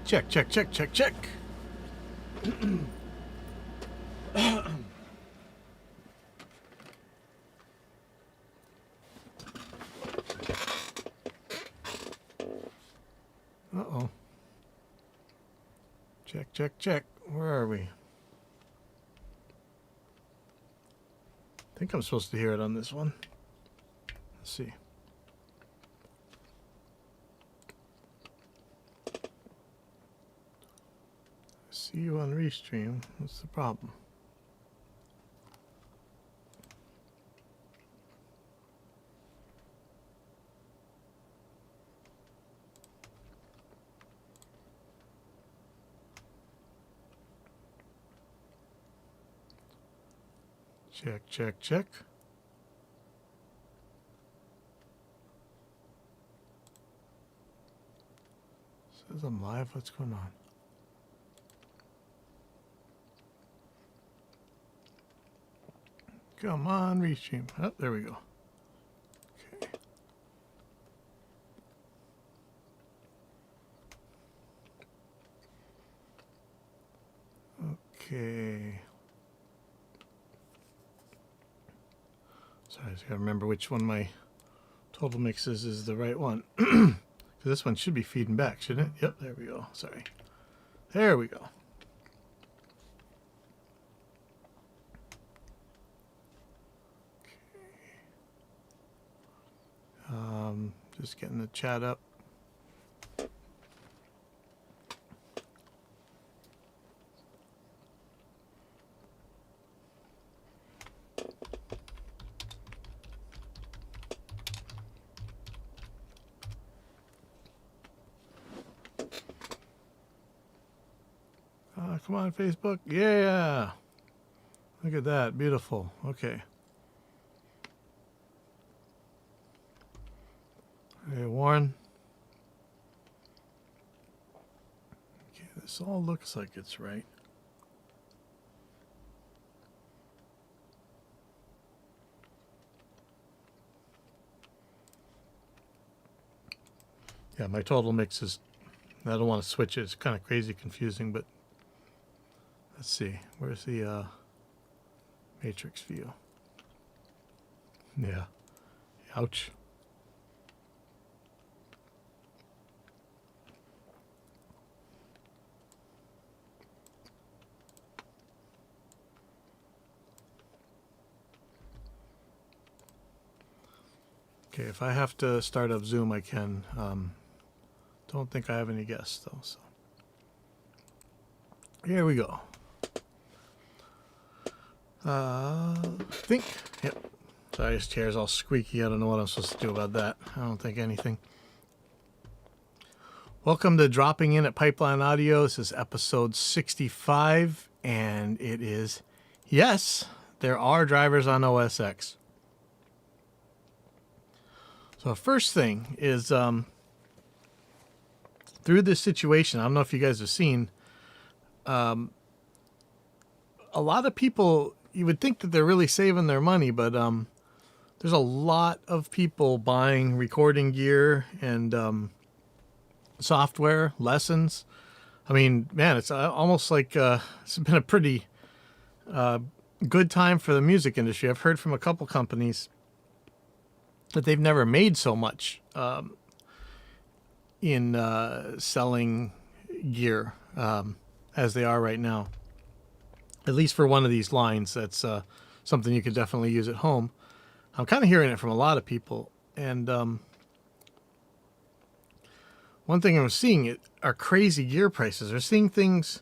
Check, check, check, check, check. Uh-oh. Check, check, check. Where are we? I think I'm supposed to hear it on this one. Let's see. See you on Restream. What's the problem? Check, check, check. Says I'm live. What's going on? Come on, Restream. Oh, there we go. Okay. Okay. Sorry, I just gotta remember which one my total mixes is the right one. This one should be feeding back, shouldn't it? Yep, there we go. Sorry. There we go. Just getting the chat up. Come on, Facebook. Yeah. Look at that. Beautiful. Okay. Hey, Warren. Okay, this all looks like it's right. Yeah, my total mix is, I don't want to switch it. It's kind of crazy confusing, but let's see. Where's the matrix view? Yeah. Ouch. Okay, if I have to start up Zoom, I can. Don't think I have any guests, though. So here we go. Think. Yep. Sorry, this chair's all squeaky. I don't know what I'm supposed to do about that. I don't think anything. Welcome to Dropping In at Pipeline Audio. This is episode 65, and it is, yes, there are drivers on OSX. So first thing is, through this situation, I don't know if you guys have seen, a lot of people, you would think that they're really saving their money, but there's a lot of people buying recording gear and software, lessons. I mean, man, it's almost like it's been a pretty good time for the music industry. I've heard from a couple companies that they've never made so much in selling gear as they are right now. At least for one of these lines, that's something you could definitely use at home. I'm kind of hearing it from a lot of people. And one thing I'm seeing are crazy gear prices. They're seeing things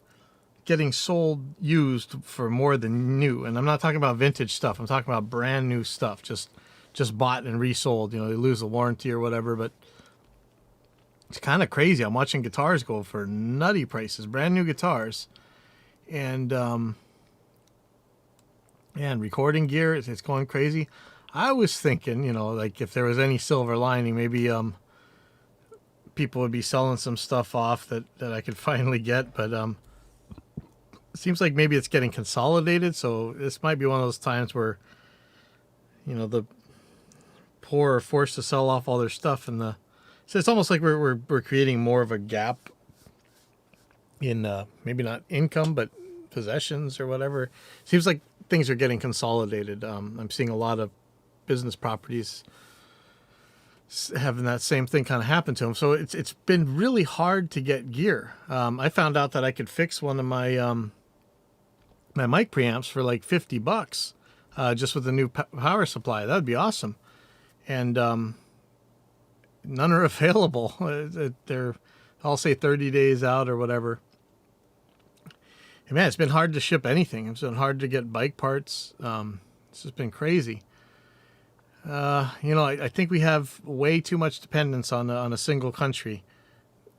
getting sold used for more than new. And I'm not talking about vintage stuff. I'm talking about brand new stuff, just bought and resold. You know, they lose the warranty or whatever, but it's kind of crazy. I'm watching guitars go for nutty prices, brand new guitars, and recording gear, it's going crazy. I was thinking, you know, like if there was any silver lining, maybe people would be selling some stuff off that I could finally get, but it seems like maybe it's getting consolidated. So this might be one of those times where, you know, the poor are forced to sell off all their stuff, and so it's almost like we're creating more of a gap in maybe not income but possessions or whatever. Seems like things are getting consolidated. I'm seeing a lot of business properties having that same thing kind of happen to them. So it's been really hard to get gear. I found out that I could fix one of my my mic preamps for like $50 just with a new power supply. That would be awesome. And none are available. They're, I'll say 30 days out or whatever. And man, it's been hard to ship anything. It's been hard to get bike parts. It's just been crazy. You know, I think we have way too much dependence on a single country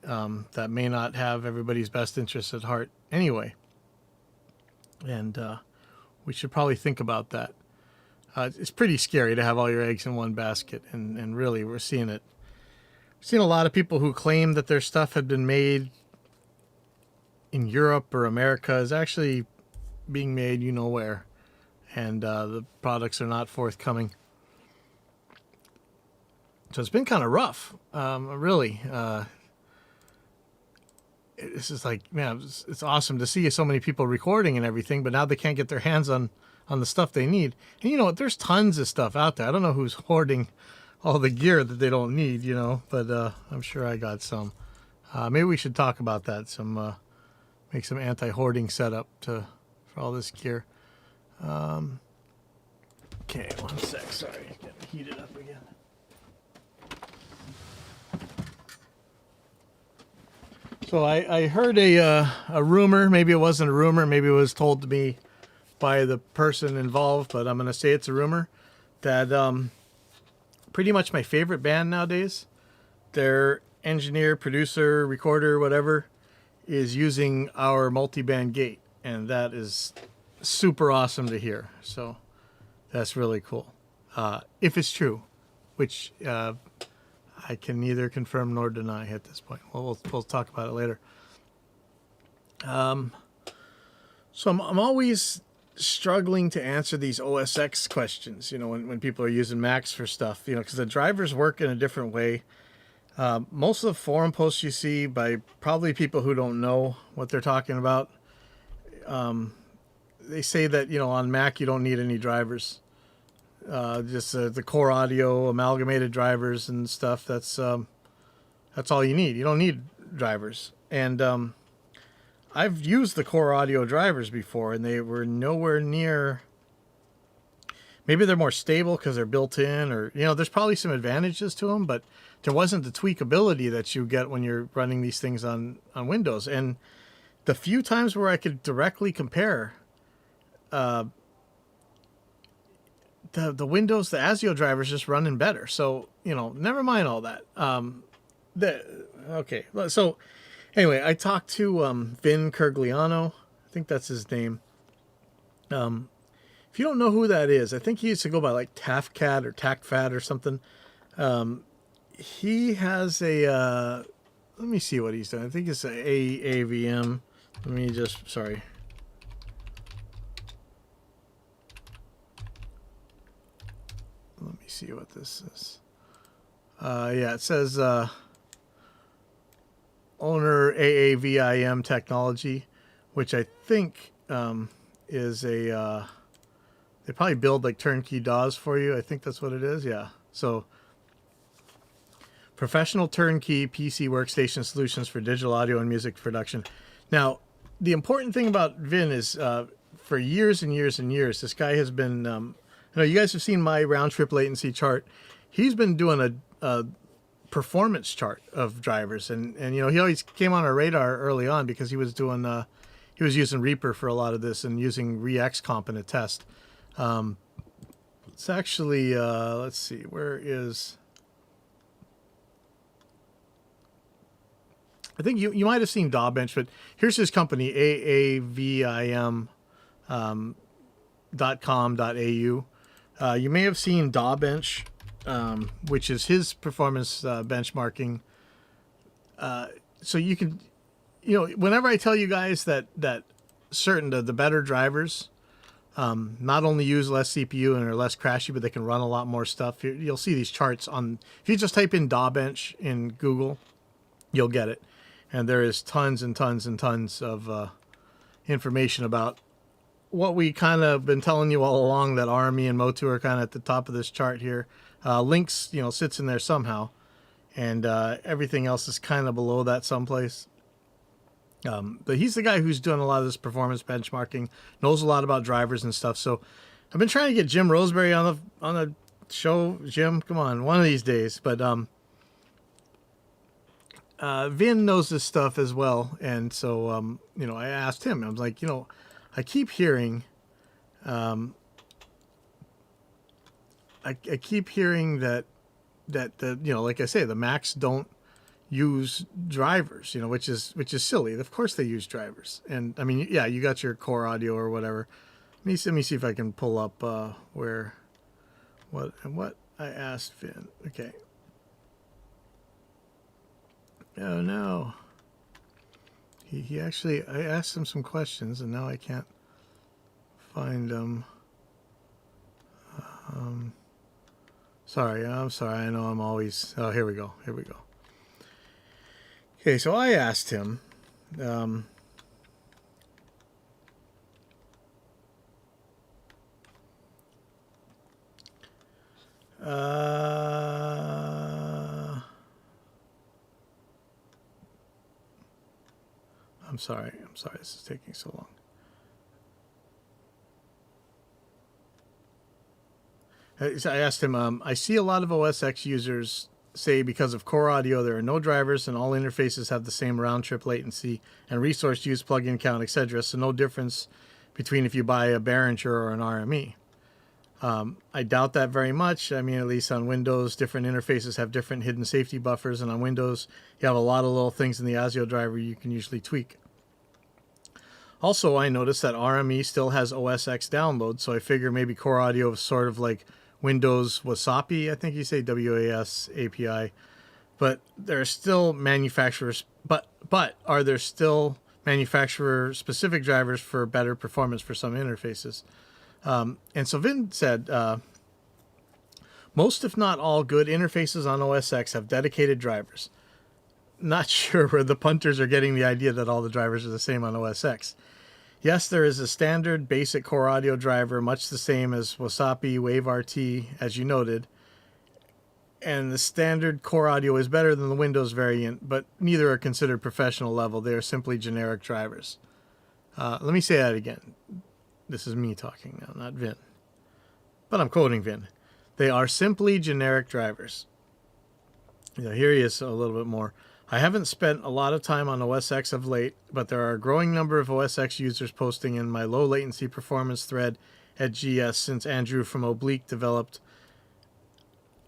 that may not have everybody's best interests at heart anyway. And we should probably think about that. It's pretty scary to have all your eggs in one basket, and really we're seeing it. We've seen a lot of people who claim that their stuff had been made in Europe or America is actually being made you know where, and the products are not forthcoming. So it's been kind of rough, really. This is like, man, it's awesome to see so many people recording and everything, but now they can't get their hands on the stuff they need. And you know what? There's tons of stuff out there. I don't know who's hoarding all the gear that they don't need, you know, but I'm sure I got some. Maybe we should talk about that. Make some anti-hoarding setup for all this gear. Okay, 1 sec. Sorry, getting heated up again. So I heard a rumor. Maybe it wasn't a rumor. Maybe it was told to me by the person involved, but I'm going to say it's a rumor that pretty much my favorite band nowadays, their engineer, producer, recorder, whatever, is using our multi-band gate, and that is super awesome to hear. So that's really cool. If it's true, which I can neither confirm nor deny at this point. Well, we'll talk about it later. So I'm always struggling to answer these OSX questions, you know, when people are using Macs for stuff, you know, because the drivers work in a different way. Most of the forum posts you see by probably people who don't know what they're talking about, they say that, you know, on Mac you don't need any drivers. Just the core audio amalgamated drivers and stuff. That's all you need. You don't need drivers. And I've used the core audio drivers before, and they were nowhere near. Maybe they're more stable because they're built in, or you know, there's probably some advantages to them, but there wasn't the tweakability that you get when you're running these things on Windows. And the few times where I could directly compare the Windows, the ASIO drivers just running better. So, you know, never mind all that. Okay. So anyway, I talked to Vin Kergliano. I think that's his name. If you don't know who that is, I think he used to go by like TAFCAT or TACFAT or something. He has a, let me see what he's doing. I think it's a AAVM. Let me just, sorry. Let me see what this is. Yeah, it says owner AAVIM technology, which I think is a, they probably build like turnkey DAWs for you. I think that's what it is. Yeah. So professional turnkey PC workstation solutions for digital audio and music production. Now, the important thing about Vin is for years and years and years, this guy has been, you know, you guys have seen my round trip latency chart. He's been doing a performance chart of drivers, and you know, he always came on our radar early on because he was doing he was using Reaper for a lot of this and using ReXComp in a test. It's actually let's see, where is, I think you might have seen DawBench, but here's his company, aavim.com.au. You may have seen DawBench, which is his performance benchmarking So you can, whenever I tell you guys that certain the better drivers not only use less CPU and are less crashy, but they can run a lot more stuff. You'll see these charts on, if you just type in DAW bench in Google, you'll get it. And there is tons and tons and tons of information about what we kind of been telling you all along, that RME and Motu are kind of at the top of this chart here. Links, sits in there somehow. And everything else is kind of below that someplace. But he's the guy who's doing a lot of this performance benchmarking, knows a lot about drivers and stuff. So I've been trying to get Jim Roseberry on the show. Jim, come on, one of these days. But Vin knows this stuff as well, and so I asked him. I was like, I keep hearing, I keep hearing that the like I say, the Macs don't use drivers, which is silly. Of course they use drivers. And I mean, yeah, you got your core audio or whatever. Let me see if I can pull up what I asked Vin. Okay. Oh no. He actually, I asked him some questions and now I can't find them. Sorry, I'm sorry. I know I'm always, oh, here we go. Okay, so I asked him, I'm sorry, this is taking so long. I asked him, I see a lot of OSX users say because of core audio there are no drivers and all interfaces have the same round trip latency and resource use, plugin count, etc. So no difference between if you buy a Behringer or an RME. I doubt that very much. I mean, at least on Windows, different interfaces have different hidden safety buffers, and on Windows you have a lot of little things in the ASIO driver you can usually tweak. Also, I noticed that RME still has OSX download, so I figure maybe core audio is sort of like Windows Wasapi, I think you say, WAS API, but there are still manufacturers. But are there still manufacturer specific drivers for better performance for some interfaces? And so Vin said, most if not all good interfaces on OSX have dedicated drivers. Not sure where the punters are getting the idea that all the drivers are the same on OSX. Yes, there is a standard basic core audio driver, much the same as Wasapi, WaveRT, as you noted. And the standard core audio is better than the Windows variant, but neither are considered professional level. They are simply generic drivers. Let me say that again. This is me talking now, not Vin. But I'm quoting Vin. They are simply generic drivers. Here he is a little bit more. I haven't spent a lot of time on OSX of late, but there are a growing number of OSX users posting in my low latency performance thread at GS since Andrew from Oblique developed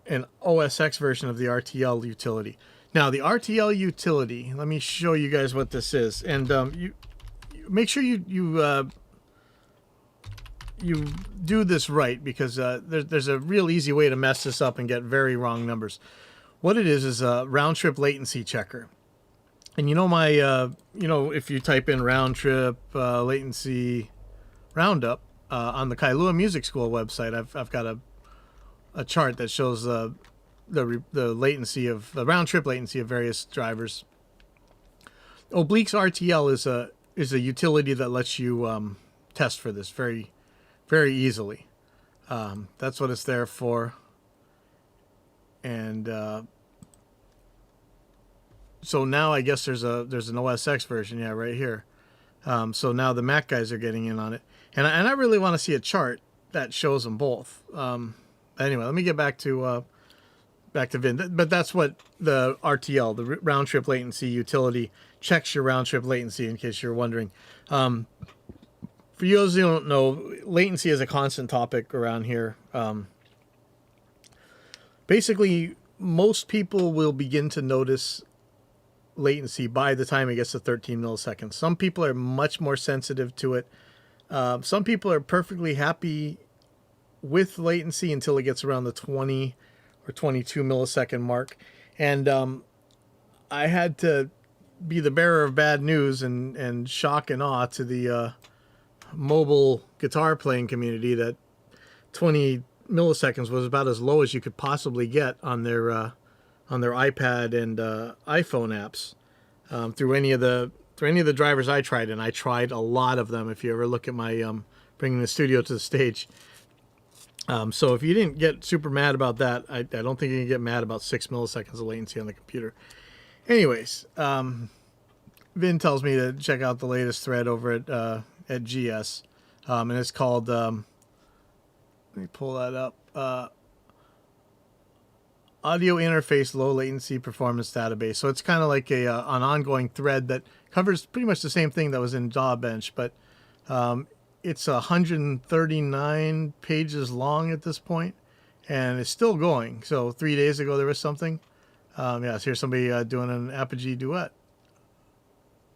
an OSX version of the RTL utility. Now, the RTL utility, let me show you guys what this is. And you make sure you do this right, because there's a real easy way to mess this up and get very wrong numbers. What it is a round trip latency checker. And if you type in round trip latency roundup on the Kailua Music School website, I've got a chart that shows the latency of the round trip latency of various drivers. Oblique's RTL is a utility that lets you test for this very, very easily. That's what it's there for. And so now I guess there's an OSX version, yeah, right here. So now the Mac guys are getting in on it, and I really want to see a chart that shows them both. Anyway, let me get back to Vin. But that's what the RTL, the round trip latency utility, checks your round trip latency. In case you're wondering, for those who don't know, latency is a constant topic around here. Basically, most people will begin to notice latency by the time it gets to 13 milliseconds. Some people are much more sensitive to it. Some people are perfectly happy with latency until it gets around the 20 or 22 millisecond mark. And I had to be the bearer of bad news and shock and awe to the mobile guitar playing community that 20 milliseconds was about as low as you could possibly get on their iPad and iPhone apps through any of the drivers I tried, and I tried a lot of them. If you ever look at my bringing the studio to the stage, so if you didn't get super mad about that, I don't think you can get mad about 6 milliseconds of latency on the computer. Anyways, Vin tells me to check out the latest thread over at GS, and it's called. Let me pull that up. Audio interface low latency performance database. So it's kind of like an ongoing thread that covers pretty much the same thing that was in DawBench, but it's 139 pages long at this point, and it's still going. So 3 days ago there was something. Yeah, so here's somebody doing an Apogee duet,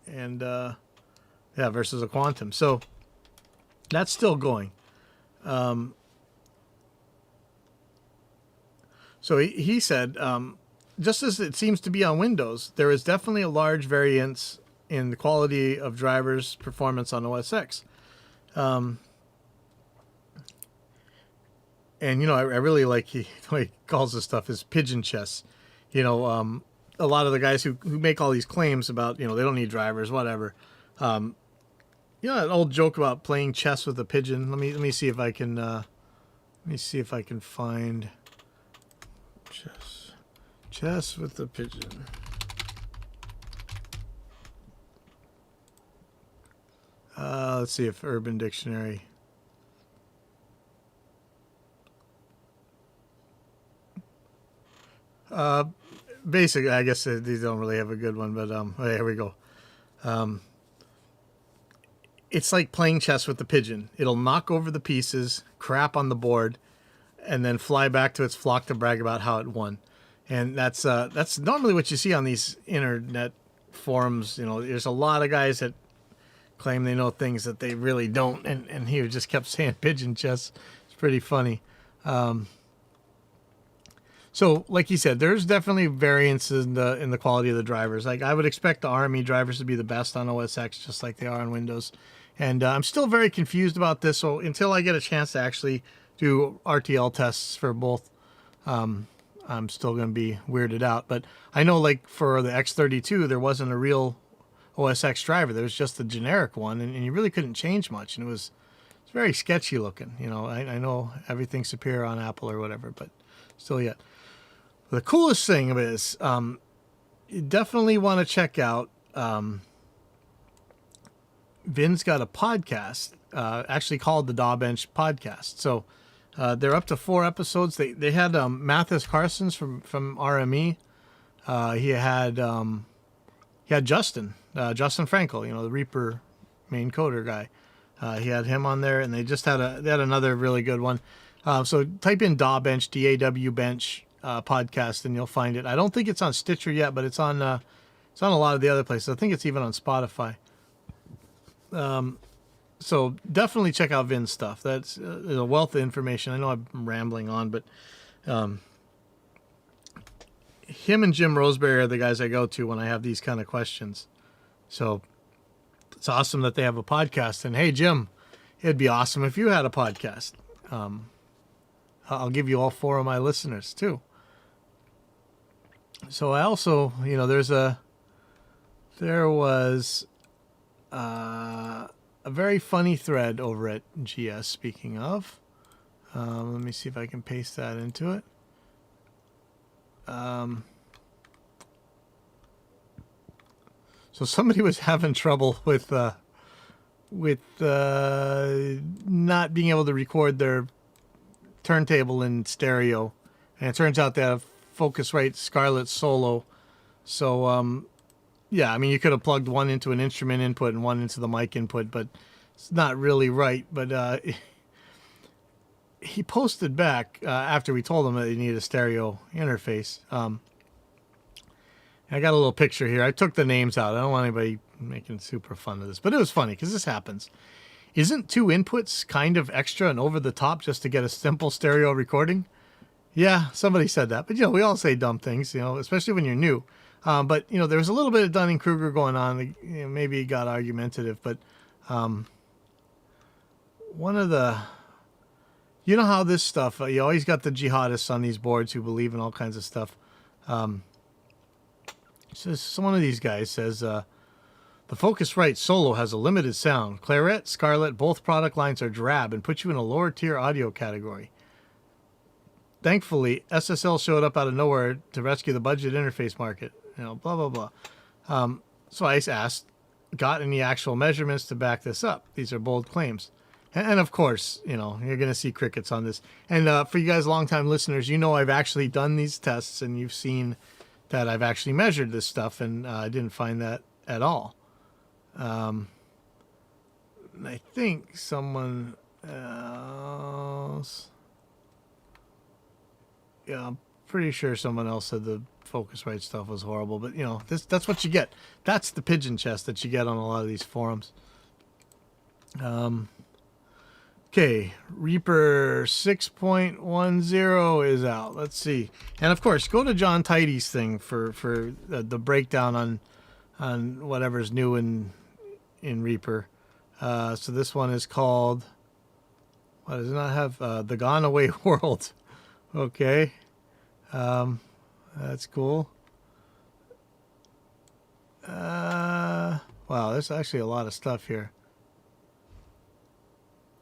and yeah, versus a Quantum. So that's still going. So he said, just as it seems to be on Windows, there is definitely a large variance in the quality of drivers' performance on OSX. And, you know, I really like he calls this stuff his pigeon chess. You know, a lot of the guys who make all these claims about, you know, they don't need drivers, whatever. You know, an old joke about playing chess with a pigeon. Let me see if I can find chess with the pigeon. Let's see if Urban Dictionary. Basically, I guess these don't really have a good one, but oh, here we go. It's like playing chess with the pigeon. It'll knock over the pieces, crap on the board, and then fly back to its flock to brag about how it won. And that's normally what you see on these internet forums. You know, there's a lot of guys that claim they know things that they really don't, and he just kept saying pigeon chess. It's pretty funny. So, like he said, there's definitely variances in the quality of the drivers. Like I would expect the RME drivers to be the best on OSX, just like they are on Windows. And I'm still very confused about this. So until I get a chance to actually do RTL tests for both, I'm still going to be weirded out. But I know, like for the X32, there wasn't a real OSX driver. There was just a generic one, and you really couldn't change much. And it's very sketchy looking. You know, I know everything's superior on Apple or whatever, but still yet. The coolest thing is, you definitely want to check out. Vin's got a podcast, actually called the DawBench Podcast. So they're up to 4 episodes. They had Mathis Carsons from RME. He had Justin Frankel, you know, the Reaper main coder guy. He had him on there, and they had another really good one. So type in DawBench, DAW Bench podcast, and you'll find it. I don't think it's on Stitcher yet, but it's on a lot of the other places. I think it's even on Spotify. So definitely check out Vin's stuff. That's a wealth of information. I know I'm rambling on, but him and Jim Roseberry are the guys I go to when I have these kind of questions. So it's awesome that they have a podcast. And hey, Jim, it'd be awesome if you had a podcast. I'll give you all 4 of my listeners too. So I also, you know, there was a very funny thread over at GS, speaking of. Let me see if I can paste that into it. So somebody was having trouble with not being able to record their turntable in stereo, and it turns out they have Focusrite Scarlett Solo. So yeah, I mean, you could have plugged one into an instrument input and one into the mic input, but it's not really right. But he posted back after we told him that he needed a stereo interface. I got a little picture here. I took the names out. I don't want anybody making super fun of this, but it was funny because this happens. Isn't 2 inputs kind of extra and over the top just to get a simple stereo recording? Yeah, somebody said that. But, you know, we all say dumb things, you know, especially when you're new. But, you know, there was a little bit of Dunning-Kruger going on. You know, maybe it got argumentative, but one of the... You know how this stuff, you always got the jihadists on these boards who believe in all kinds of stuff. So one of these guys says, the Focusrite Solo has a limited sound. Claret, Scarlett, both product lines are drab and put you in a lower tier audio category. Thankfully, SSL showed up out of nowhere to rescue the budget interface market. You know, blah, blah, blah. So I asked, got any actual measurements to back this up? These are bold claims. And of course, you know, you're going to see crickets on this. And for you guys longtime listeners, you know I've actually done these tests, and you've seen that I've actually measured this stuff, and I didn't find that at all. I think someone else... Yeah, I'm pretty sure someone else said the Focusrite stuff was horrible. But, you know, that's what you get. That's the pigeon chest that you get on a lot of these forums. Okay, Reaper 6.10 is out. Let's see. And, of course, go to John Tidy's thing for the breakdown on whatever's new in Reaper. So this one is called... What does it not have? The Gone Away World. Okay. That's cool. Wow, there's actually a lot of stuff here.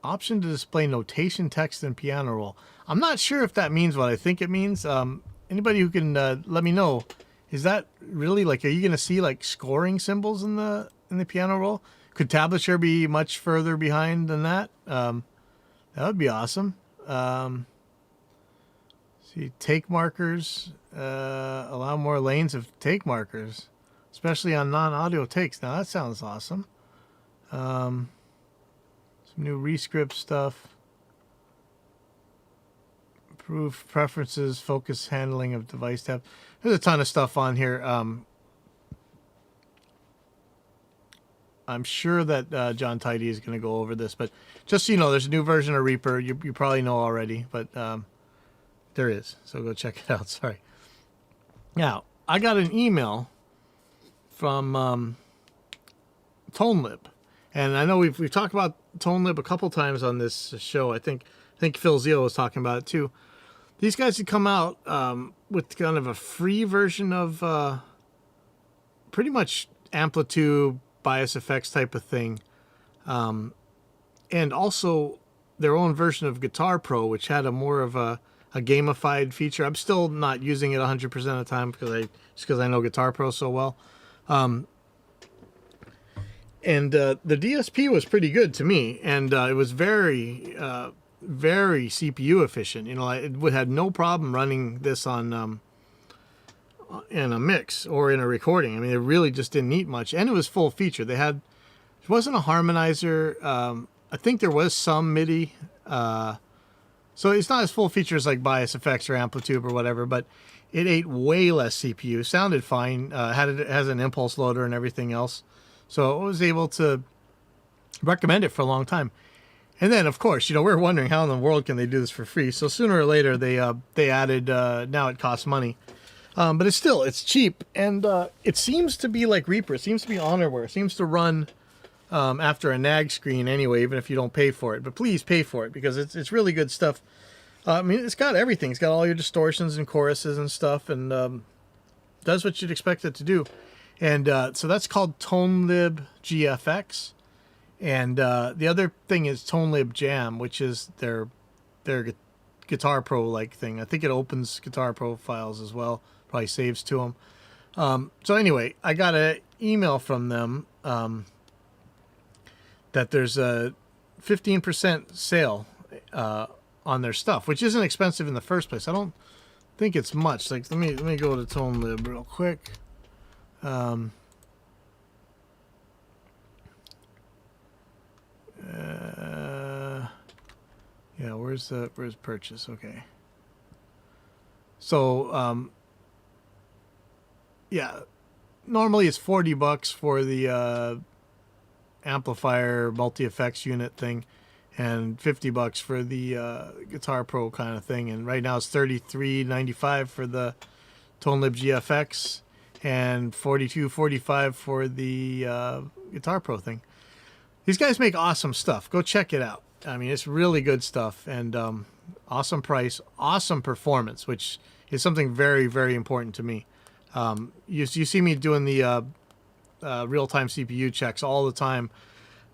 Option to display notation text and piano roll. I'm not sure if that means what I think it means. Anybody who can let me know. Is that really like, are you going to see like scoring symbols in the piano roll? Could Tablature be much further behind than that? That would be awesome. See, take markers, allow more lanes of take markers, especially on non-audio takes. Now that sounds awesome. Some new Rescript stuff. Improve preferences, focus handling of device tab. There's a ton of stuff on here. I'm sure that John Tidy is going to go over this, but just so you know, there's a new version of Reaper. You probably know already, but there is. So go check it out. Sorry. Now, I got an email from ToneLib. And I know we've talked about ToneLib a couple times on this show. I think Phil Zeal was talking about it too. These guys had come out with kind of a free version of pretty much amplitude, bias effects type of thing. And also their own version of Guitar Pro, which had a more of a gamified feature. I'm still not using it 100% of the time because I know Guitar Pro so well. And the DSP was pretty good to me, and it was very, very CPU efficient. You know, it would have no problem running this on in a mix or in a recording. I mean, it really just didn't need much, and it was full feature. It wasn't a harmonizer. I think there was some MIDI, so it's not as full features like bias effects or amplitude or whatever, but it ate way less CPU. Sounded fine. It has an impulse loader and everything else. So I was able to recommend it for a long time. And then, of course, you know, we're wondering how in the world can they do this for free. So sooner or later, they added, now it costs money. But it's cheap. And it seems to be like Reaper. It seems to be honorware. It seems to run after a nag screen anyway, even if you don't pay for it. But please pay for it because it's really good stuff. I mean, it's got everything. It's got all your distortions and choruses and stuff, and does what you'd expect it to do. And so that's called ToneLib GFX. And the other thing is ToneLib Jam, which is their Guitar Pro like thing. I think it opens Guitar Pro files as well. Probably saves to them. So anyway, I got an email from them that there's a 15% sale on their stuff, which isn't expensive in the first place. I don't think it's much. Like let me go to ToneLib real quick. Yeah, where's purchase? Okay. So, yeah, normally it's $40 for the amplifier multi-effects unit thing, and $50 for the Guitar Pro kind of thing. And right now it's $33.95 for the ToneLib GFX. and 42, 45 for the Guitar Pro thing. These guys make awesome stuff. Go check it out. I mean, it's really good stuff, and awesome price, awesome performance, which is something very, very important to me. You see me doing the real-time CPU checks all the time,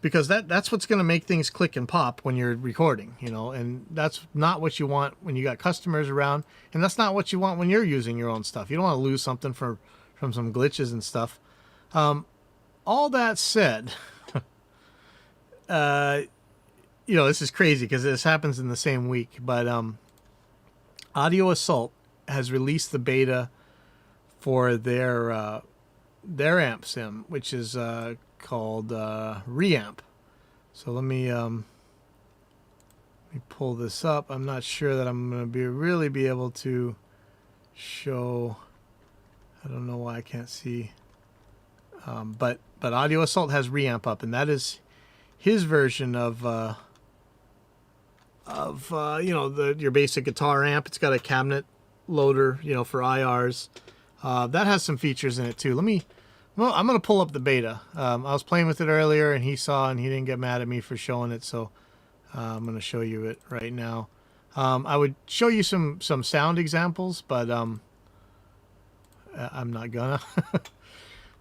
because that's what's going to make things click and pop when you're recording, you know, and that's not what you want when you got customers around, and that's not what you want when you're using your own stuff. You don't want to lose something from some glitches and stuff. All that said, you know, this is crazy because this happens in the same week, but Audio Assault has released the beta for their amp sim, which is called Reamp. So let me pull this up. I'm not sure that I'm going to really be able to show. I don't know why I can't see. But Audio Assault has Reamp up, and that is his version of you know, your basic guitar amp. It's got a cabinet loader, you know, for IRs. That has some features in it too. I'm gonna pull up the beta. I was playing with it earlier, and he saw, and he didn't get mad at me for showing it. So I'm gonna show you it right now. I would show you some sound examples, but I'm not gonna.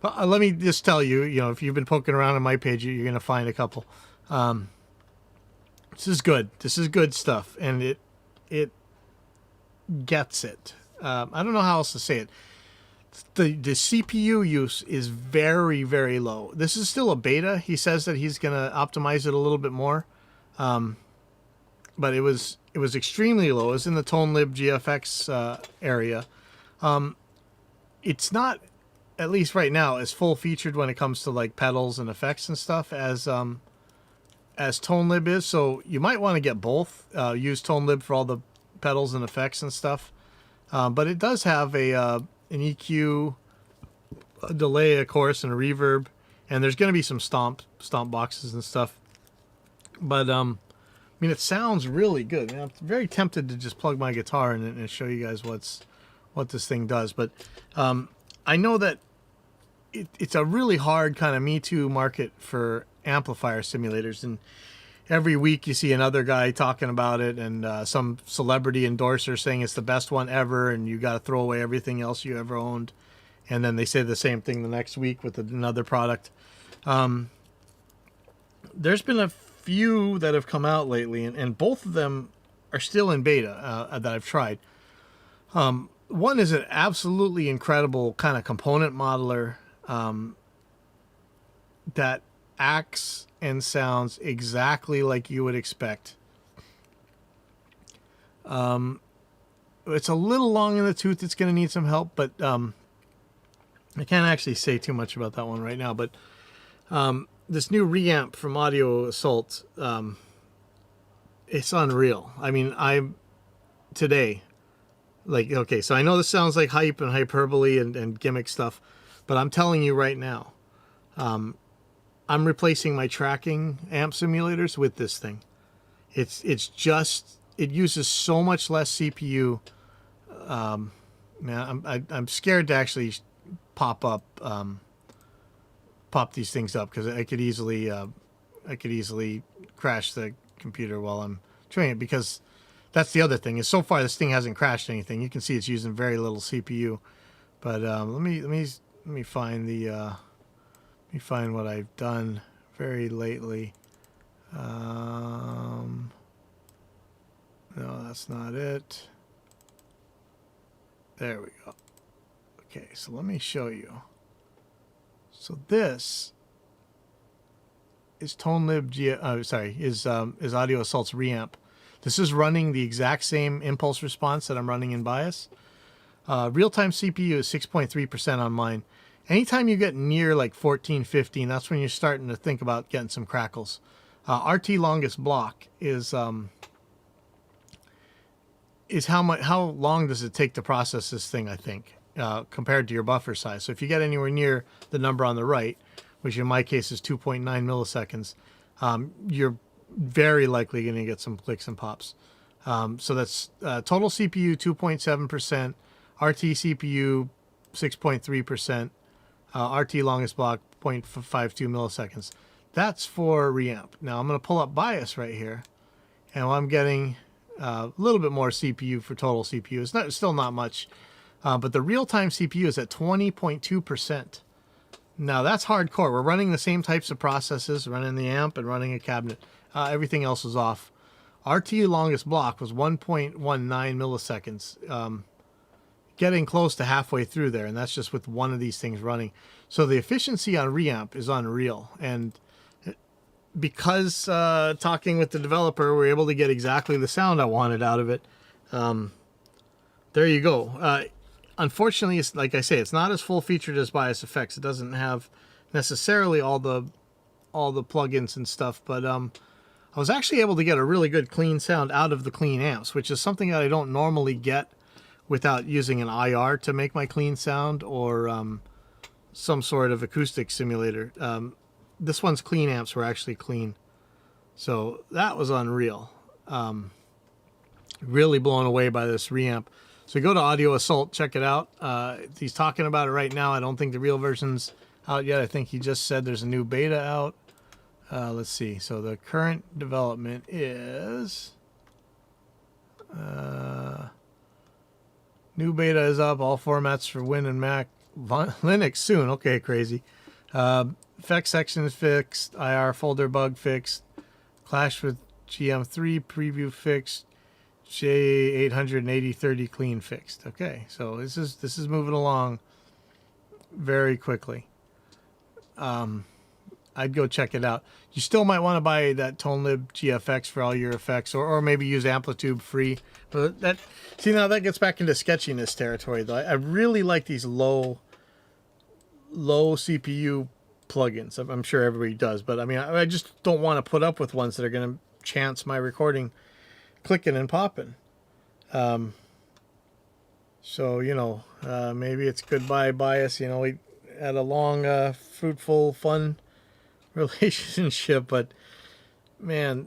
But let me just tell you, you know, if you've been poking around on my page, you're going to find a couple. This is good. This is good stuff, and it gets it. I don't know how else to say it. The CPU use is very, very low. This is still a beta. He says that he's going to optimize it a little bit more, but it was extremely low. It was in the ToneLib GFX area. It's not, at least right now, as full featured when it comes to like pedals and effects and stuff as ToneLib is. So you might want to get both. Use ToneLib for all the pedals and effects and stuff. But it does have an EQ, a delay, of course, and a reverb, and there's going to be some stomp boxes and stuff. But I mean, it sounds really good. I mean, I'm very tempted to just plug my guitar in it and show you guys what this thing does. But I know that it's a really hard kind of Me Too market for amplifier simulators, and every week you see another guy talking about it, and some celebrity endorser saying it's the best one ever, and you got to throw away everything else you ever owned. And then they say the same thing the next week with another product. There's been a few that have come out lately, and both of them are still in beta that I've tried. One is an absolutely incredible kind of component modeler that acts and sounds exactly like you would expect. It's a little long in the tooth. It's going to need some help, but I can't actually say too much about that one right now. But this new reamp from Audio Assault, it's unreal. I mean, today, like, okay, so I know this sounds like hype and hyperbole and gimmick stuff, but I'm telling you right now, I'm replacing my tracking amp simulators with this thing. It uses so much less CPU. Man, I'm scared to actually pop these things up, because I could easily crash the computer while I'm trying it, because that's the other thing, is so far this thing hasn't crashed anything. You can see it's using very little CPU. But let me find what I've done very lately. No, that's not it. There we go. Okay, so let me show you. So this is ToneLib is Audio Assault's reamp. This is running the exact same impulse response that I'm running in Bias. Real-time CPU is 6.3% on mine. Anytime you get near like 14, 15, that's when you're starting to think about getting some crackles. RT longest block is how long does it take to process this thing, I think, compared to your buffer size. So if you get anywhere near the number on the right, which in my case is 2.9 milliseconds, you're very likely going to get some clicks and pops. So that's total CPU 2.7%, RT CPU 6.3%. RT longest block, 0.52 milliseconds. That's for reamp. Now I'm going to pull up bias right here, and I'm getting a little bit more CPU for total CPU. It's still not much, but the real-time CPU is at 20.2%. Now that's hardcore. We're running the same types of processes, running the amp and running a cabinet. Everything else is off. RT longest block was 1.19 milliseconds. Getting close to halfway through there, and that's just with one of these things running. So the efficiency on reamp is unreal, and because talking with the developer, we're able to get exactly the sound I wanted out of it. There you go. Unfortunately, it's, like I say, it's not as full featured as Bias Effects. It doesn't have necessarily all the plugins and stuff, but I was actually able to get a really good clean sound out of the clean amps, which is something that I don't normally get without using an IR to make my clean sound, or some sort of acoustic simulator. This one's clean amps were actually clean. So that was unreal. Really blown away by this reamp. So go to Audio Assault, check it out. He's talking about it right now. I don't think the real version's out yet. I think he just said there's a new beta out. Let's see. So the current development is... new beta is up. All formats for Win and Mac. Linux soon. Okay, crazy. Effects section is fixed. IR folder bug fixed. Clash with GM3 preview fixed. J88030 clean fixed. Okay, so this is moving along very quickly. I'd go check it out. You still might want to buy that ToneLib GFX for all your effects, or maybe use Amplitude free. But that, see, now that gets back into sketchiness territory, though. I really like these low CPU plugins. I'm sure everybody does, but I mean, I just don't want to put up with ones that are going to chance my recording clicking and popping. So, you know, maybe it's goodbye bias. You know, we had a long, fruitful, fun relationship, but man,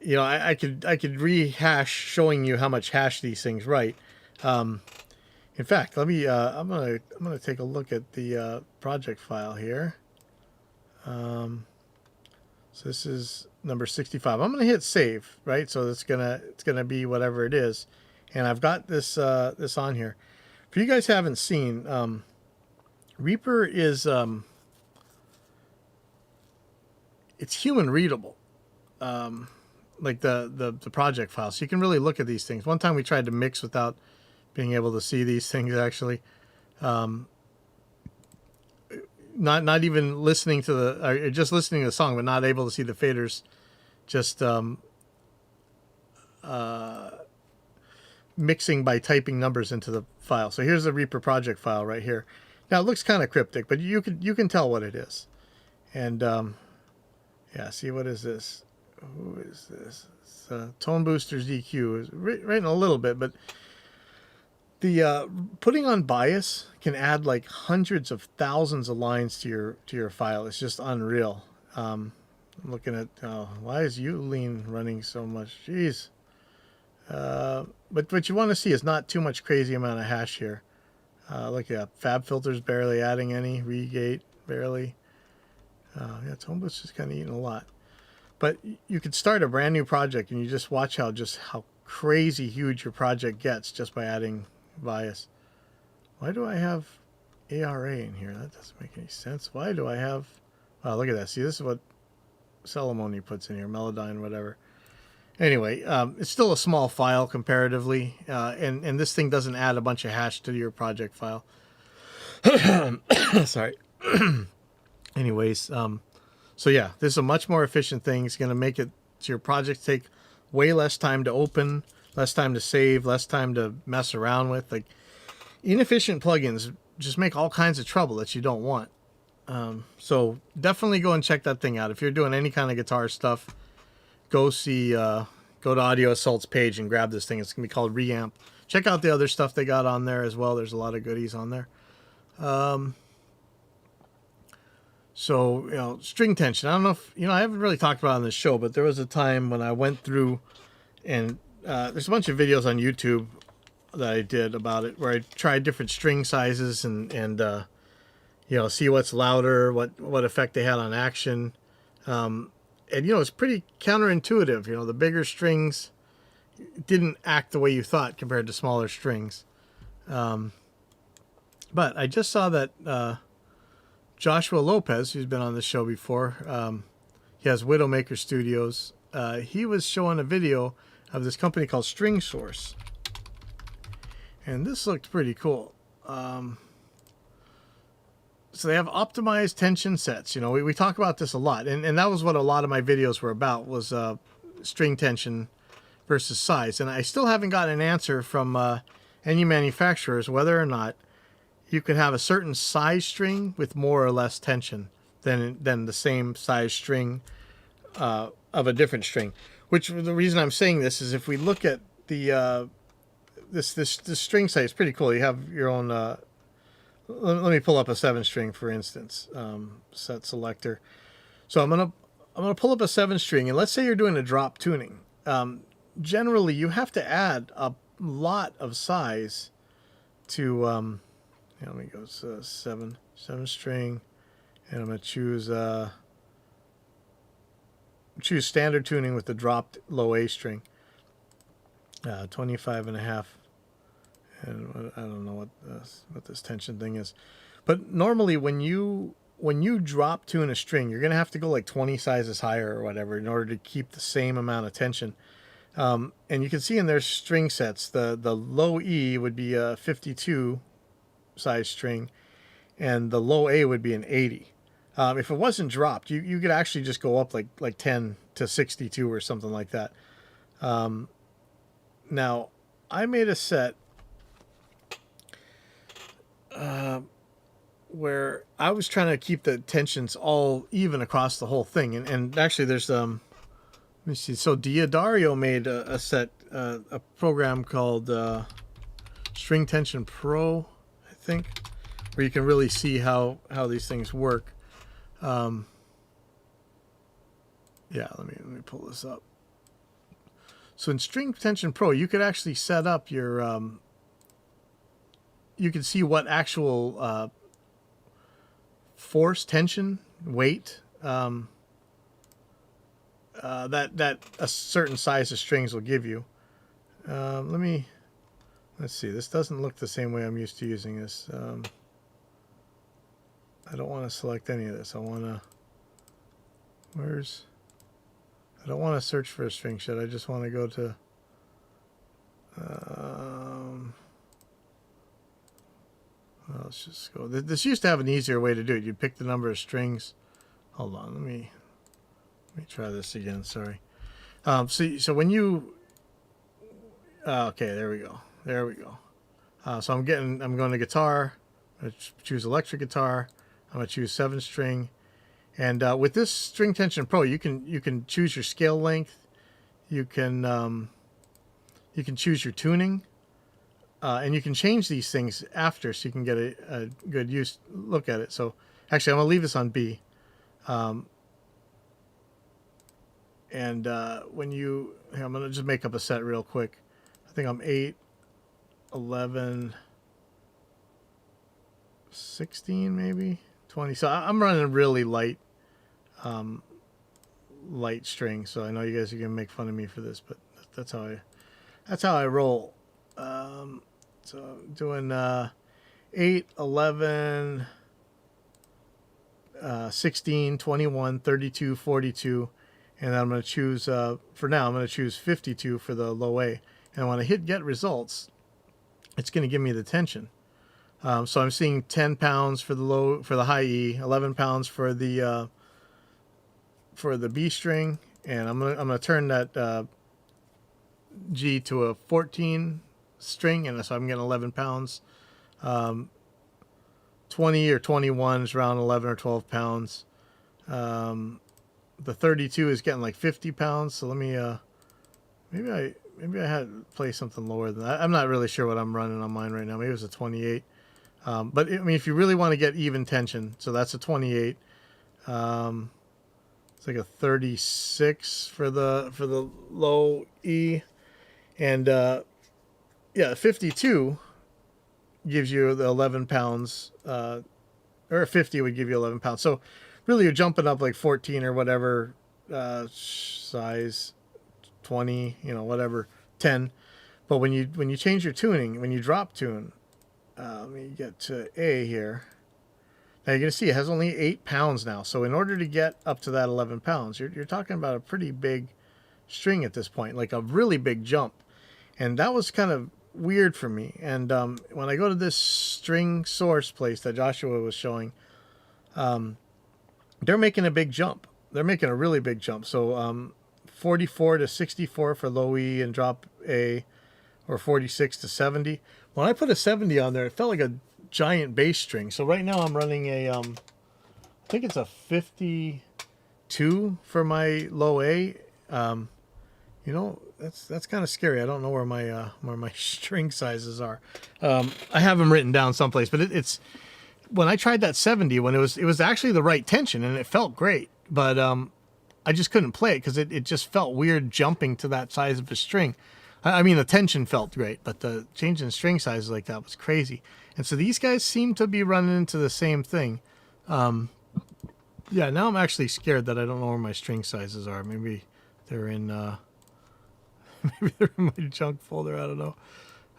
you know, I could rehash showing you how much hash these things write. In fact, let me I'm gonna take a look at the project file here. So this is number 65. I'm gonna hit save, right? So it's gonna be whatever it is, and I've got this this on here. If you guys haven't seen, Reaper is it's human readable, like the project file, so you can really look at these things. One time we tried to mix without being able to see these things, actually. Not even listening to or just listening to the song, but not able to see the faders. Just mixing by typing numbers into the file. So here's the Reaper project file right here. Now it looks kind of cryptic, but you can tell what it is. And yeah, see, what is this? Who is this? It's Tone Boosters EQ. Is written a little bit, but the putting on bias can add like hundreds of thousands of lines to your file. It's just unreal. I'm looking at why is Ulean running so much? Jeez. But what you want to see is not too much crazy amount of hash here. Look at FabFilter's barely adding any. Regate barely. Yeah, Tone Boost is kind of eating a lot. But you could start a brand new project and you just watch how crazy huge your project gets just by adding bias. Why do I have ARA in here? That doesn't make any sense. Why do I have... Oh, look at that. See, this is what Celemony puts in here. Melodyne, whatever. Anyway, it's still a small file comparatively. And this thing doesn't add a bunch of hash to your project file. Sorry. Anyways, so yeah, this is a much more efficient thing. It's going to make it so your projects take way less time to open, less time to save, less time to mess around with. Like, inefficient plugins just make all kinds of trouble that you don't want. So definitely go and check that thing out. If you're doing any kind of guitar stuff, go to Audio Assault's page and grab this thing. It's going to be called Reamp. Check out the other stuff they got on there as well. There's a lot of goodies on there. So, you know, string tension. I don't know if, you know, I haven't really talked about it on this show, but there was a time when I went through and there's a bunch of videos on YouTube that I did about it, where I tried different string sizes and you know, see what's louder, what effect they had on action. And you know, it's pretty counterintuitive. You know, the bigger strings didn't act the way you thought compared to smaller strings. But I just saw that Joshua Lopez, who's been on the show before, he has Widowmaker Studios. He was showing a video of this company called String Source. And this looked pretty cool. So they have optimized tension sets. You know, we talk about this a lot. And that was what a lot of my videos were about, was string tension versus size. And I still haven't gotten an answer from any manufacturers whether or not you could have a certain size string with more or less tension than the same size string of a different string. Which the reason I'm saying this is if we look at the this string size, it's pretty cool. You have your own. Let me pull up a 7-string, for instance, set selector. So I'm gonna pull up a 7-string, and let's say you're doing a drop tuning. Generally, you have to add a lot of size to. Let me go 7-string, and I'm gonna choose standard tuning with the dropped low A string. 25.5. And I don't know what this tension thing is, but normally when you drop tune a string, you're gonna have to go like 20 sizes higher or whatever in order to keep the same amount of tension. And you can see in their string sets, the low E would be a 52 size string, and the low A would be an 80. If it wasn't dropped, you could actually just go up like 10 to 62 or something like that. Now I made a set where I was trying to keep the tensions all even across the whole thing, and actually there's let me see. So Diodario made a set, a program called String Tension Pro, I think, where you can really see how these things work. Yeah, let me pull this up. So in String Tension Pro, you could actually set up your you can see what actual force, tension, weight that a certain size of strings will give you. Let's see. This doesn't look the same way I'm used to using this. I don't want to select any of this. I want to. I don't want to search for a string shed. I just want to go to. Let's just go. This used to have an easier way to do it. You pick the number of strings. Hold on. Let me try this again. Sorry. So when you. Okay, there we go. There we go. So I'm going to guitar. I'm going to choose electric guitar. I'm going to choose 7-string. And with this String Tension Pro, you can choose your scale length. You can choose your tuning. And you can change these things after, so you can get a good look at it. So actually, I'm going to leave this on B. I'm going to just make up a set real quick. I think I'm 8, 11, 16, maybe 20. So I'm running really light string. So I know you guys are going to make fun of me for this, but that's how I roll. So doing 8, 11, 16, 21, 32, 42, and then I'm going to choose, for now, I'm going to choose 52 for the low A. And when I hit get results, it's going to give me the tension. So I'm seeing 10 pounds for the high E, 11 pounds for the B string, and I'm gonna turn that G to a 14 string, and so I'm getting 11 pounds. 20 or 21 is around 11 or 12 pounds. The 32 is getting like 50 pounds. So let me maybe I had play something lower than that. I'm not really sure what I'm running on mine right now. Maybe it was a 28. But I mean, if you really want to get even tension, so that's a 28. It's like a 36 for the low E, and yeah, 52 gives you the 11 pounds, or 50 would give you 11 pounds. So really you're jumping up like 14 or whatever, size 20, whatever, 10. But when you change your tuning, when you drop tune, let me get to A here. Now you're going to see it has only 8 pounds now. So in order to get up to that 11 pounds, you're talking about a pretty big string at this point, like a really big jump. And that was kind of weird for me. And when I go to this string source place that Joshua was showing, they're making a big jump. They're making a really big jump. So 44 to 64 for low E and drop A, or 46 to 70. When I put a 70 on there, it felt like a giant bass string. So right now I'm running a, I think it's a 52 for my low A. That's kind of scary. I don't know where my string sizes are. I have them written down someplace, but it's when I tried that 70, when it was actually the right tension and it felt great, but I just couldn't play it because it just felt weird jumping to that size of a string. I mean, the tension felt great, but the change in string sizes like that was crazy. And so these guys seem to be running into the same thing. Yeah, now I'm actually scared that I don't know where my string sizes are. Maybe they're in maybe they're in my junk folder. I don't know.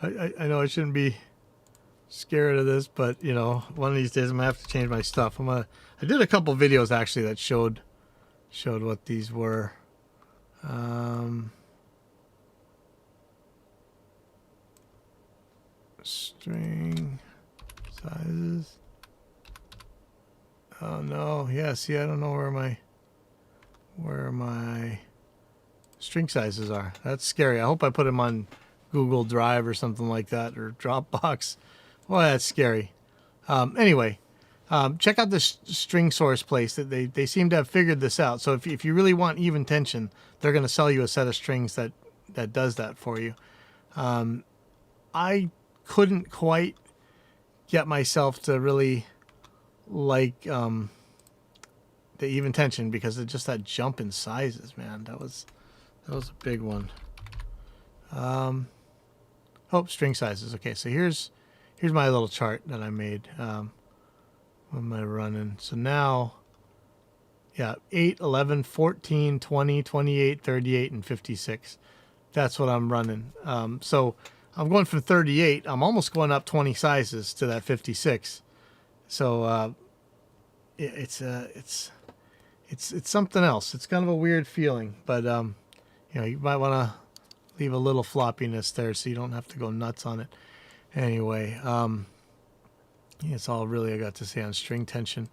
I know I shouldn't be scared of this, but one of these days I'm gonna have to change my stuff. I did a couple videos actually that showed what these were. String sizes. Oh no, yeah, see, I don't know where my string sizes are. That's scary. I hope I put them on Google Drive or something like that, or Dropbox. Well, that's scary. Anyway, check out this string source place. That they seem to have figured this out. So if you really want even tension, they're going to sell you a set of strings that does that for you. I couldn't quite get myself to really like the even tension because of just that jump in sizes, man. That was a big one. String sizes. Okay, so here's my little chart that I made. What am I running? So now, yeah, 8, 11, 14, 20, 28, 38, and 56. That's what I'm running. So I'm going from 38. I'm almost going up 20 sizes to that 56. So it's something else. It's kind of a weird feeling, but you might want to leave a little floppiness there so you don't have to go nuts on it. Anyway, it's all really I got to say on string tension.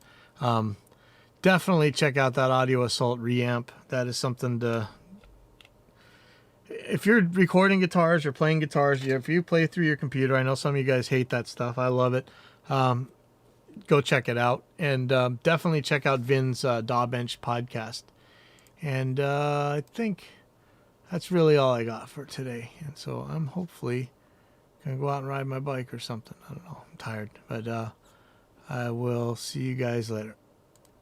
Definitely check out that Audio Assault reamp. That is something to... If you're recording guitars or playing guitars, if you play through your computer, I know some of you guys hate that stuff. I love it. Go check it out. And definitely check out Vin's DAW Bench podcast. And I think that's really all I got for today. And so I'm hopefully going to go out and ride my bike or something. I don't know. I'm tired. But I will see you guys later.